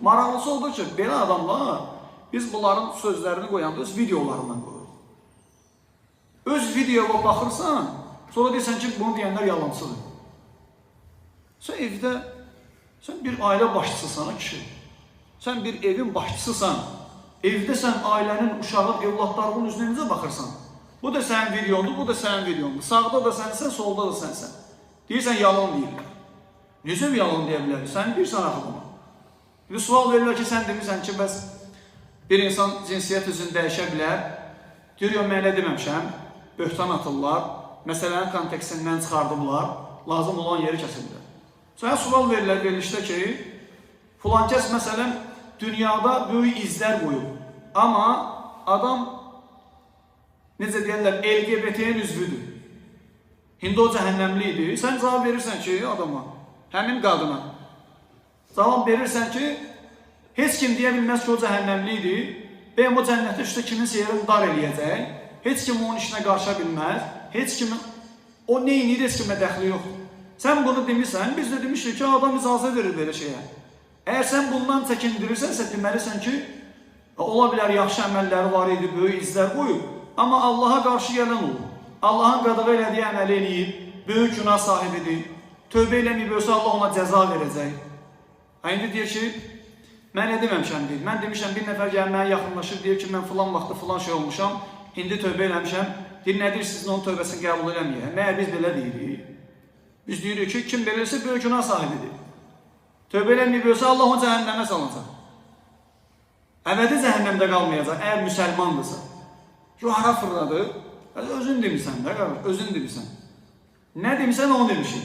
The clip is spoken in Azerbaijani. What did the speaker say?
Maraqlısı odur ki, belə adamlar biz bunların sözlərini qoyanda öz videolarından qoyuruq. Öz videoya baxırsan, sonra deyirsən ki, bunu deyənlər yalancıdır. Sən evdə, sən bir ailə başçısısana kişi. Sən bir evin başçısısan, evdə sən ailənin, uşağın, evlatlarının üzrə necə baxırsan? Bu da sənin videondur, bu da sənin videondur. Sağda da sənsən, solda da sənsən. Deyirsən, yalan deyirlər. Necə bir yalan deyə bilər? Sən bilirsən axı bunu. Bir sual verirlər ki, sən demirsən ki, bəs bir insan cinsiyyət üzrə dəyişə bilər. Deyir, yox, mən elə deməmişəm. Böhtan atırlar, məsələnin kontekstindən çıxardıblar, lazım olan yeri kəsirlər. Sənə sual verirlər verilişdə ki, filan kəs məsələn dünyada böyük izlər qoyub. Amma adam, necə deyərlər, LGBT-nin üzvüdür. İndi o cəhənnəmli idi. Sən cavab verirsən ki, adama, həmin qadına. Cavab verirsən ki, heç kim deyə bilməz ki, o cəhənnəmli idi. Bəyəm o cənnətdə üstə kiminsə yerini dar eləyəcək. Heç kim onun işinə qarışa bilməz. Heç kimin, o neyini heç kimə dəxli yoxdur. Sən bunu demirsən, biz də demişik ki, adam icazə verir belə şeyə. Əgər sən bundan çəkindirirsənsə, deməlisən ki, ola bilər yaxşı əməlləri var idi, böyük izlər qoyub. Amma Allaha qarşı gələn olur. Allahın qadağa elədiyi əməli eləyib, böyük günah sahibidir. Tövbə eləməyib ölsə Allah ona cəza verəcək. İndi deyir ki, mən deməmişəm deyir. Mən demişəm, bir nəfər gəlir mənə yaxınlaşır, deyir ki, mən filan vaxtda filan şey olmuşam, indi tövbə eləmişəm. Deyir, nə deyir, sizin onun tövbəsini qəbul eləməyək. Məyər biz belə deyirik. Biz deyirik ki, kim belirsə böyük günah sahibidir. Tövbə eləməyib ölsə Allah onu cəhənnəmə salacaq. Əbədi cəhənnəmdə qalmayacaq, əgər müsəlmandırsa. Ki, hara fırladı? Özün demirsən də, qardaş, özün demirsən. Nə demirsən, onu demişik.